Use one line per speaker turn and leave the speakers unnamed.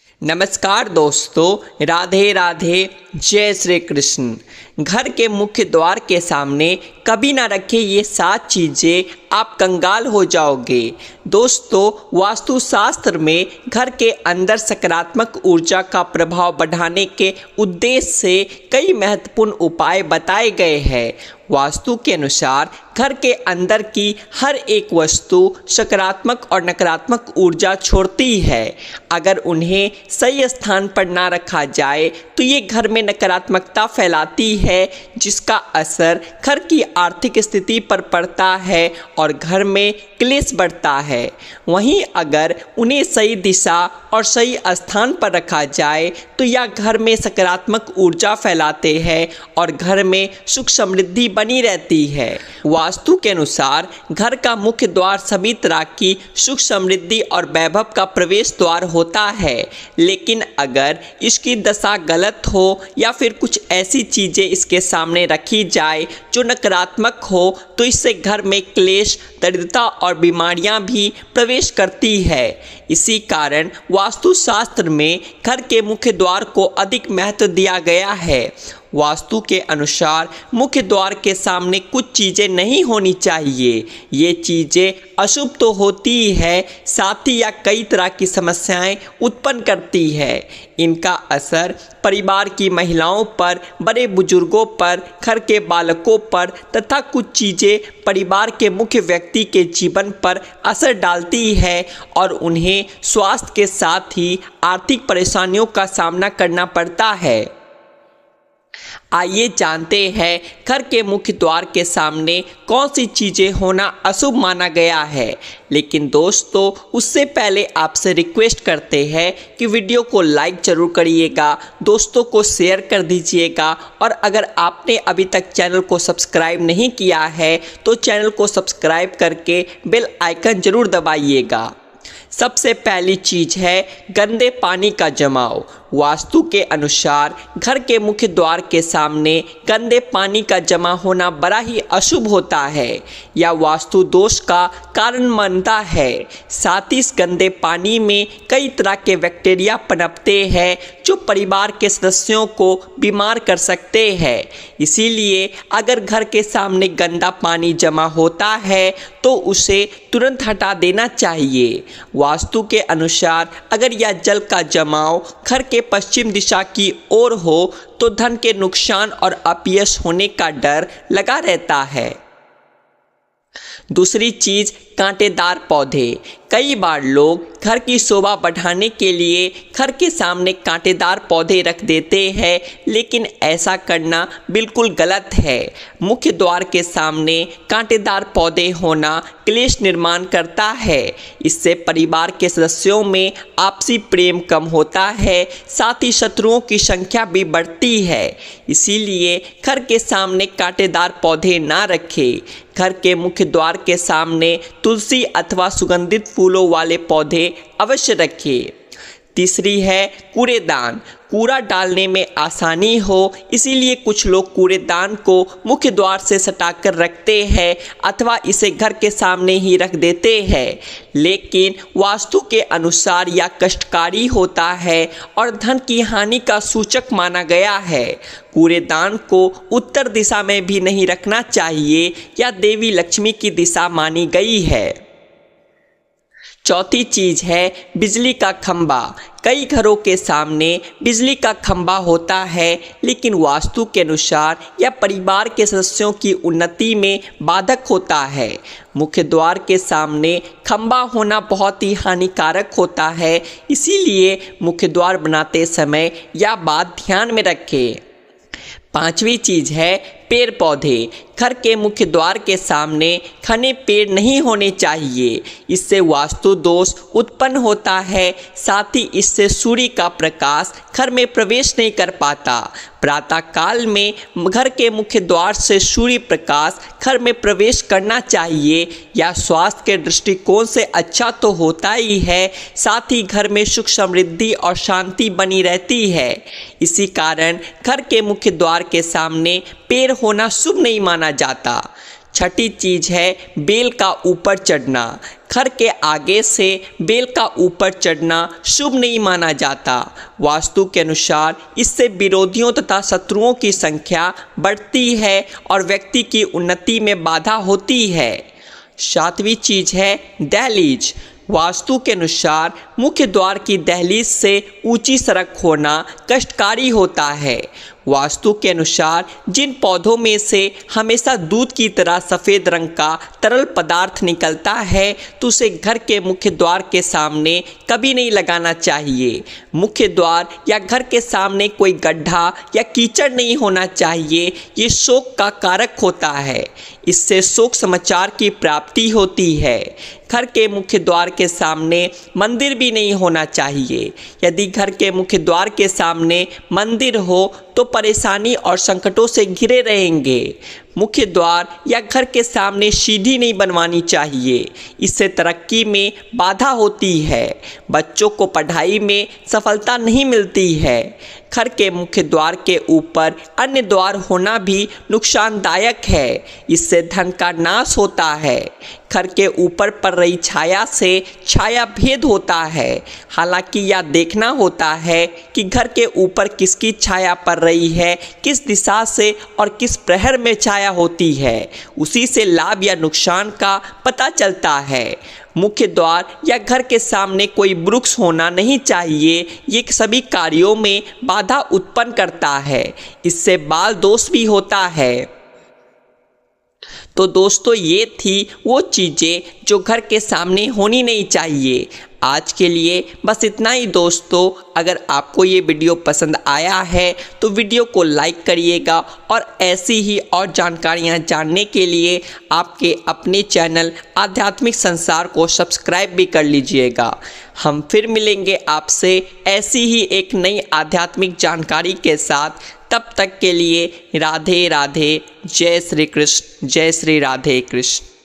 नमस्कार दोस्तों, राधे राधे, जय श्री कृष्ण। घर के मुख्य द्वार के सामने कभी ना रखें ये 7 चीज़ें, आप कंगाल हो जाओगे। दोस्तों, वास्तुशास्त्र में घर के अंदर सकारात्मक ऊर्जा का प्रभाव बढ़ाने के उद्देश्य से कई महत्वपूर्ण उपाय बताए गए हैं। वास्तु के अनुसार घर के अंदर की हर एक वस्तु सकारात्मक और नकारात्मक ऊर्जा छोड़ती है। अगर उन्हें सही स्थान पर ना रखा जाए तो ये घर में नकारात्मकता फैलाती है, जिसका असर घर की आर्थिक स्थिति पर पड़ता है और घर में क्लेश बढ़ता है। वहीं अगर उन्हें सही दिशा और सही स्थान पर रखा जाए तो यह घर में सकारात्मक ऊर्जा फैलाते हैं और घर में सुख समृद्धि बनी रहती है। वास्तु के अनुसार घर का मुख्य द्वार सभी तरह की सुख समृद्धि और वैभव का प्रवेश द्वार होता है, लेकिन अगर इसकी दशा गलत हो या फिर कुछ ऐसी चीज़ें इसके सामने रखी जाए जो नकारात्मक हो तो इससे घर में क्लेश, दरिद्रता और बीमारियां भी प्रवेश करती है। इसी कारण वास्तुशास्त्र में घर के मुख्य द्वार को अधिक महत्व दिया गया है। वास्तु के अनुसार मुख्य द्वार के सामने कुछ चीज़ें नहीं होनी चाहिए। ये चीज़ें अशुभ तो होती है, साथ ही यह कई तरह की समस्याएं उत्पन्न करती है। इनका असर परिवार की महिलाओं पर, बड़े बुजुर्गों पर, घर के बालकों पर तथा कुछ चीज़ें परिवार के मुख्य व्यक्ति के जीवन पर असर डालती है और उन्हें स्वास्थ्य के साथ ही आर्थिक परेशानियों का सामना करना पड़ता है। आइए जानते हैं घर के मुख्य द्वार के सामने कौन सी चीज़ें होना अशुभ माना गया है। लेकिन दोस्तों, उससे पहले आपसे रिक्वेस्ट करते हैं कि वीडियो को लाइक ज़रूर करिएगा, दोस्तों को शेयर कर दीजिएगा और अगर आपने अभी तक चैनल को सब्सक्राइब नहीं किया है तो चैनल को सब्सक्राइब करके बेल आइकन ज़रूर दबाइएगा। सबसे पहली चीज़ है गंदे पानी का जमाव। वास्तु के अनुसार घर के मुख्य द्वार के सामने गंदे पानी का जमा होना बड़ा ही अशुभ होता है। यह वास्तु दोष का कारण बनता है। साथ ही इस गंदे पानी में कई तरह के बैक्टीरिया पनपते हैं जो परिवार के सदस्यों को बीमार कर सकते हैं। इसीलिए अगर घर के सामने गंदा पानी जमा होता है तो उसे तुरंत हटा देना चाहिए। वास्तु के अनुसार अगर यह जल का जमाव घर के पश्चिम दिशा की ओर हो तो धन के नुकसान और अपयश होने का डर लगा रहता है। दूसरी चीज़ कांटेदार पौधे। कई बार लोग घर की शोभा बढ़ाने के लिए घर के सामने कांटेदार पौधे रख देते हैं, लेकिन ऐसा करना बिल्कुल गलत है। मुख्य द्वार के सामने कांटेदार पौधे होना क्लेश निर्माण करता है। इससे परिवार के सदस्यों में आपसी प्रेम कम होता है, साथ ही शत्रुओं की संख्या भी बढ़ती है। इसीलिए घर के सामने कांटेदार पौधे ना रखें। घर के मुख्य द्वार के सामने तुलसी अथवा सुगंधित फूलों वाले पौधे अवश्य रखें। तीसरी है कूड़ेदान। कूड़ा डालने में आसानी हो, इसीलिए कुछ लोग कूड़ेदान को मुख्य द्वार से सटाकर रखते हैं अथवा इसे घर के सामने ही रख देते हैं, लेकिन वास्तु के अनुसार यह कष्टकारी होता है और धन की हानि का सूचक माना गया है। कूड़ेदान को उत्तर दिशा में भी नहीं रखना चाहिए, यह देवी लक्ष्मी की दिशा मानी गई है। चौथी चीज़ है बिजली का खंभा। कई घरों के सामने बिजली का खंभा होता है, लेकिन वास्तु के अनुसार यह परिवार के सदस्यों की उन्नति में बाधक होता है। मुख्य द्वार के सामने खंभा होना बहुत ही हानिकारक होता है, इसीलिए मुख्य द्वार बनाते समय यह बात ध्यान में रखें। पांचवी चीज़ है पेड़ पौधे। घर के मुख्य द्वार के सामने घने पेड़ नहीं होने चाहिए, इससे वास्तु दोष उत्पन्न होता है। साथ ही इससे सूर्य का प्रकाश घर में प्रवेश नहीं कर पाता। प्रातः काल में घर के मुख्य द्वार से सूर्य प्रकाश घर में प्रवेश करना चाहिए। यह स्वास्थ्य के दृष्टिकोण से अच्छा तो होता ही है, साथ ही घर में सुख समृद्धि और शांति बनी रहती है। इसी कारण घर के मुख्य द्वार के सामने पेड़ होना शुभ नहीं माना जाता। छठी चीज़ है बेल का ऊपर चढ़ना। घर के आगे से बेल का ऊपर चढ़ना शुभ नहीं माना जाता। वास्तु के अनुसार इससे विरोधियों तथा शत्रुओं की संख्या बढ़ती है और व्यक्ति की उन्नति में बाधा होती है। सातवीं चीज़ है दहलीज। वास्तु के अनुसार मुख्य द्वार की दहलीज से ऊंची सड़क होना कष्टकारी होता है। वास्तु के अनुसार जिन पौधों में से हमेशा दूध की तरह सफ़ेद रंग का तरल पदार्थ निकलता है तो उसे घर के मुख्य द्वार के सामने कभी नहीं लगाना चाहिए। मुख्य द्वार या घर के सामने कोई गड्ढा या कीचड़ नहीं होना चाहिए। ये शोक का कारक होता है, इससे शोक समाचार की प्राप्ति होती है। घर के मुख्य द्वार के सामने मंदिर भी नहीं होना चाहिए। यदि घर के मुख्य द्वार के सामने मंदिर हो तो परेशानी और संकटों से घिरे रहेंगे। मुख्य द्वार या घर के सामने सीढ़ी नहीं बनवानी चाहिए, इससे तरक्की में बाधा होती है। बच्चों को पढ़ाई में सफलता नहीं मिलती है। घर के मुख्य द्वार के ऊपर अन्य द्वार होना भी नुकसानदायक है, इससे धन का नाश होता है। घर के ऊपर पड़ रही छाया से छाया भेद होता है। हालांकि यह देखना होता है कि घर के ऊपर किसकी छाया पड़ रही है, किस दिशा से और किस प्रहर में छाया होती है, उसी से लाभ या नुकसान का पता चलता है। मुख्य द्वार या घर के सामने कोई वृक्ष होना नहीं चाहिए, ये सभी कार्यों में बाधा उत्पन्न करता है, इससे बाल दोष भी होता है। तो दोस्तों ये थी वो चीज़ें जो घर के सामने होनी नहीं चाहिए। आज के लिए बस इतना ही दोस्तों। अगर आपको ये वीडियो पसंद आया है तो वीडियो को लाइक करिएगा और ऐसी ही और जानकारियाँ जानने के लिए आपके अपने चैनल आध्यात्मिक संसार को सब्सक्राइब भी कर लीजिएगा। हम फिर मिलेंगे आपसे ऐसी ही एक नई आध्यात्मिक जानकारी के साथ। तब तक के लिए राधे राधे। जय श्री कृष्ण। जय श्री राधे कृष्ण।